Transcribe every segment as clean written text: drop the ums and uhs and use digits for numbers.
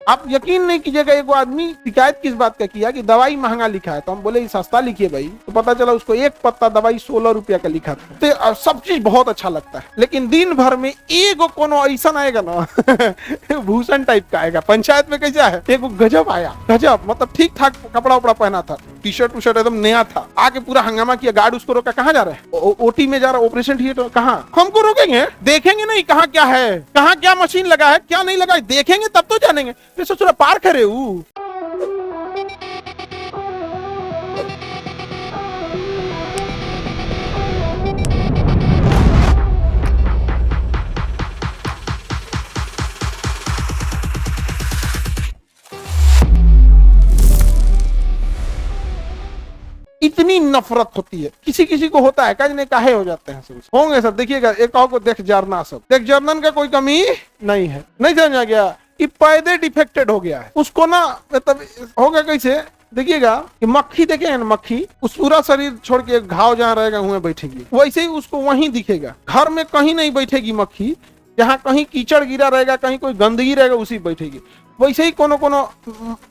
आप यकीन नहीं कीजिएगा, एक आदमी शिकायत किस बात का किया कि दवाई महंगा लिखा है, तो हम बोले सस्ता लिखिए भाई, तो पता चला उसको एक पत्ता दवाई 16 रुपया का लिखा था। तो सब चीज बहुत अच्छा लगता है, लेकिन दिन भर में एगो कोनो ऐसा आएगा ना भूषण टाइप का आएगा। पंचायत में कैसा है, एगो गजब आया, गजब मतलब ठीक ठाक कपड़ा उपड़ा पहना था, टी शर्ट एकदम नया था, आके पूरा हंगामा किया। गार्ड उसको रोका, कहाँ जा रहे हैं? ओटी में जा रहा, ऑपरेशन थिएटर। कहाँ? हमको रोकेंगे? देखेंगे नहीं कहाँ क्या है, कहाँ क्या मशीन लगा है, क्या नहीं लगा है, देखेंगे तब तो जानेंगे। फिर सोच रहा पार्क है रे वो। इतनी नफरत होती है, किसी किसी को होता है, कहीं काहे हो जाते हैं सब होंगे सब। देखिएगा एक को देख जरना, सब देख जर्नन का कोई कमी नहीं है। नहीं समझा गया, ये पैदे डिफेक्टेड हो गया है उसको ना, मतलब हो गया कैसे, देखिएगा कि मक्खी देखे ना, मक्खी उस पूरा शरीर छोड़ के घाव जहाँ रहेगा वहीं बैठेगी, वैसे ही उसको वहीं दिखेगा। घर में कहीं नहीं बैठेगी मक्खी, जहाँ कहीं कीचड़ गिरा रहेगा, कहीं कोई गंदगी रहेगा उसी बैठेगी। वैसे ही कोनो कोनो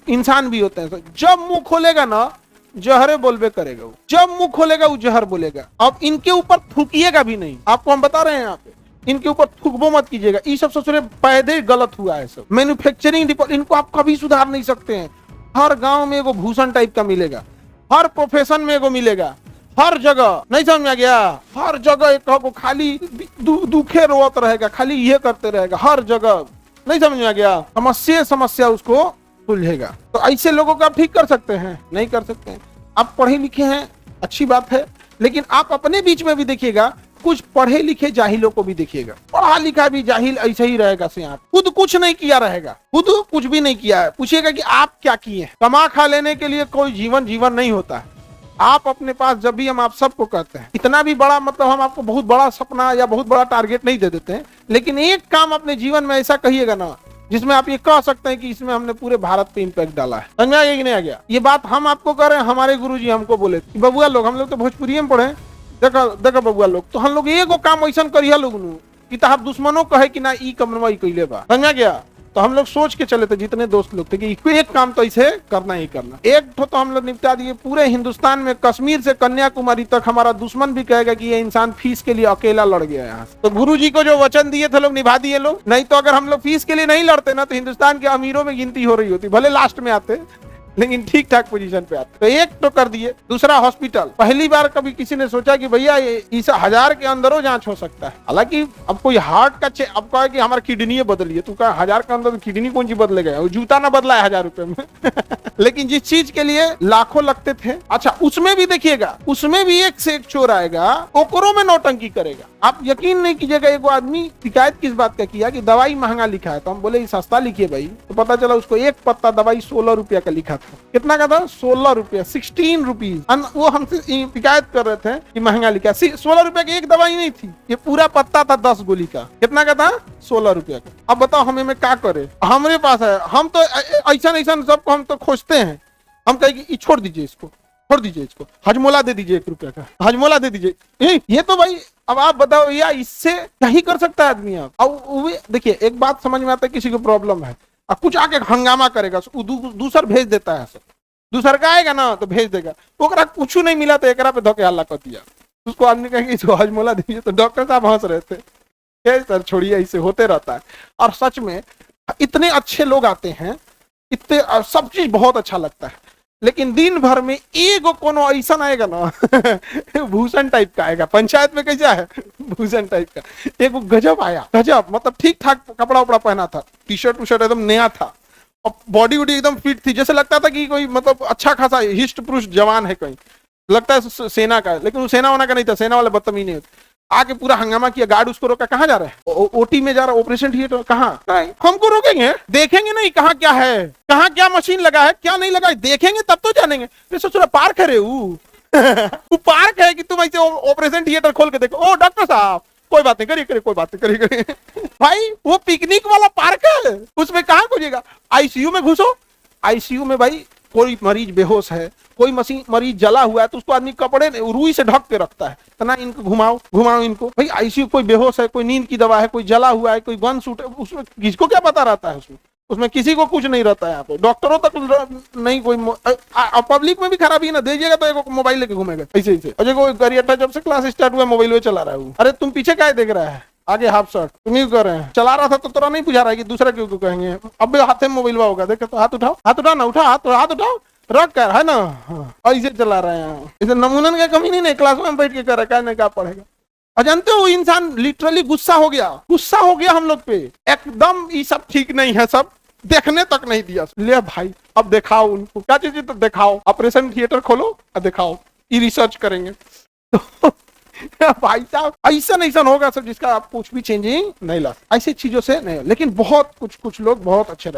इंसान भी होते हैं, जब मुंह खोलेगा ना जहरे बोलबे करेगा वो, जब मुंह खोलेगा वो जहर बोलेगा। अब इनके ऊपर थूकिएगा भी नहीं, आपको हम बता रहे हैं यहाँ पे, इनके ऊपर थूकबो मत कीजिएगा। ये सब सोच रहे पैदे गलत हुआ है सब। मैन्युफैक्चरिंग इनको आप कभी सुधार नहीं सकते हैं। हर गांव में एगो भूषण टाइप का मिलेगा, हर प्रोफेशन में एगो मिलेगा, हर जगह। नहीं समझ में आ गया? हर जगह एक को खाली दुखे रोत रहेगा, खाली ये करते रहेगा हर जगह। नहीं समझ में आ गया? समस्या उसको सुलझेगा। तो ऐसे लोगों को आप ठीक कर सकते हैं? नहीं कर सकते हैं। आप पढ़े लिखे हैं, अच्छी बात है, लेकिन आप अपने बीच में भी देखिएगा, कुछ पढ़े लिखे जाहिलों को भी देखिएगा। पढ़ा लिखा भी जाहिल ऐसे ही रहेगा से, आप खुद कुछ नहीं किया रहेगा, खुद कुछ भी नहीं किया है। पूछिएगा कि आप क्या किए हैं। कमा खा लेने के लिए कोई जीवन नहीं होता है। आप अपने पास जब भी हम आप सबको कहते हैं, इतना भी बड़ा मतलब हम आपको बहुत बड़ा सपना या बहुत बड़ा टारगेट नहीं दे देते हैं, लेकिन एक काम अपने जीवन में ऐसा कहिएगा ना जिसमें आप ये कह सकते हैं कि इसमें हमने पूरे भारत पे इम्पैक्ट डाला है। समझ में आ गया कि नहीं आ गया? ये बात हम आपको कह रहे हैं, हमारे गुरुजी हमको बोले कि बबुआ लोग, हम लोग तो भोजपुरी में पढ़े, देखो बबुआ लोग, तो हम लोग एगो काम ऐसा करिए लोग कि आप दुश्मनों कहे कि ना ई कमरवा कैले बा। समझ में गया? तो हम लोग सोच के चले थे, जितने दोस्त लोग थे, कि एक काम तो इसे करना ही करना। एक तो हम लोग निपटा दिए पूरे हिंदुस्तान में, कश्मीर से कन्याकुमारी तक। हमारा दुश्मन भी कहेगा कि ये इंसान फीस के लिए अकेला लड़ गया यहाँ से। तो गुरुजी को जो वचन दिए थे लोग निभा दिए लोग। नहीं तो अगर हम लोग फीस के लिए नहीं लड़ते ना, तो हिंदुस्तान के अमीरों में गिनती हो रही होती, भले लास्ट में आते लेकिन ठीक ठाक पोजीशन पे आते। तो एक तो कर दिए। दूसरा, हॉस्पिटल। पहली बार कभी किसी ने सोचा कि भैया इस 1000 के अंदर जांच हो सकता है। हालांकि अब कोई हार्ट का अब कहे कि हमारा किडनी बदलिए, तो क्या 1000 के अंदर किडनी कौन सी बदलेगा? वो जूता ना बदला है 1000 रुपए में लेकिन जिस चीज के लिए लाखों लगते थे, अच्छा उसमें भी देखिएगा, उसमें भी एक से एक चोर आएगा, ओकरों में नौटंकी करेगा। आप यकीन नहीं कीजिएगा, एक आदमी शिकायत किस बात का किया कि दवाई महंगा लिखा है, तो हम बोले सस्ता लिखिए भाई, तो पता चला उसको एक पत्ता दवाई 16 रुपया का लिखा था। कितना का था? 16 रुपया, 16 रुपीज। वो हमसे शिकायत कर रहे थे कि महंगा लिखा। 16 रुपया की एक दवाई नहीं थी, ये पूरा पत्ता था 10 गोली का। कितना का था? 16 रुपया का। अब बताओ हमें में क्या करे? हमारे पास है, हम तो ऐसा सबको हम तो खोजते हैं। हम कहेंगे कि छोड़ दीजिए इसको, छोड़ दीजिए इसको, हजमोला दे दीजिए 1 रुपया का, हजमोला दे दीजिए। ये तो भाई, अब आप बताओ या इससे क्या ही कर सकता है आदमी? आप अब देखिए, एक बात समझ में आता है, किसी को प्रॉब्लम है, अब कुछ आके हंगामा करेगा, दूसर भेज देता है। दूसर का आएगा ना तो भेज देगा, ओकरा कुछ नहीं मिला तो एकरा पे धोके हल्ला कर दिया। उसको आदमी कहेंगे इसको हजमोला दीजिए, तो डॉक्टर साहब हंस रहे थे। सर छोड़िए, ऐसे होते रहता है। और सच में इतने अच्छे लोग आते हैं, इतने सब चीज बहुत अच्छा लगता है, लेकिन दिन भर में एगो कोनो ऐसा आएगा ना भूषण टाइप का आएगा। पंचायत में कैसा है, भूषण टाइप का। एगो गजब आया, गजब मतलब ठीक ठाक कपड़ा उपड़ा पहना था, टी शर्ट एकदम नया था, और बॉडी वॉडी एकदम फिट थी, जैसे लगता था कि कोई मतलब अच्छा खासा हिस्ट पुरुष जवान है, कहीं लगता है सेना का, लेकिन वो सेना होना का नहीं था। सेना वाले बदतमीज नहीं होते। आके पूरा हंगामा किया। गार्ड उसको रोका, कहाँ जा रहे हैं? ओटी में जा रहा, ऑपरेशन थिएटर। कहाँ? हमको रोकेंगे? देखेंगे नहीं कहाँ क्या है, कहाँ क्या मशीन लगा है, क्या नहीं लगा है, देखेंगे तब तो जानेंगे। फिर सोच रहा पार्क है रे वो पार्क है कि तुम ऐसे ऑपरेशन थिएटर खोल के देखो। ओ डॉक्टर साहब, कोई बात नहीं, करिए कोई बात नहीं, करिए भाई, वो पिकनिक वाला पार्क है, उसमें कहाँ खोजिएगा? आईसीयू में घुसो। आईसीयू में भाई कोई मरीज बेहोश है, कोई मरीज जला हुआ है, तो उसको आदमी कपड़े रुई से ढक के रखता है, तना इनको घुमाओ इनको। भाई आईसीयू कोई बेहोश है, कोई नींद की दवा है, कोई जला हुआ है, कोई गन शूट है, उसमें किसको क्या पता रहता है उसमें? उसमें किसी को कुछ नहीं रहता है। यहाँ पे डॉक्टरों तक नहीं कोई पब्लिक में भी खराबी है ना, दीजिएगा तो एक मोबाइल लेके घूमेगा ऐसे ऐसे। अजय कोई गरियठा जब से क्लास स्टार्ट हुआ मोबाइल में चला रहा है वो। अरे तुम पीछे क्या देख रहा है, आगे हाफ शर्ट तुम ही कर रहे हैं। चला रहा था तो तोरा नहीं बुझा रहा है कि दूसरा क्यों कहेंगे। अब हाथ में मोबाइल होगा, देखे तो हाथ उठाओ, हाथ उठाओ ना, उठा हाथ उठाओ, रख कर है ना। हाँ ऐसे चला रहे हैं, इसे नमूनन का कमी नहीं क्लास में बैठ के कर रहा है, क्या पढ़ेगा। और जानते हो इंसान लिटरली गुस्सा हो गया हम लोग पे एकदम। ये सब ठीक नहीं है, सब देखने तक नहीं दिया। ले भाई अब दिखाओ उनको क्या चीज, तो दिखाओ, ऑपरेशन थिएटर खोलो और दिखाओ, ये रिसर्च करेंगे। तो भाई साहब ऐसा होगा सर जिसका आप कुछ भी चेंजिंग नहीं ला, ऐसी चीजों से नहीं। लेकिन बहुत कुछ लोग बहुत अच्छे रहे।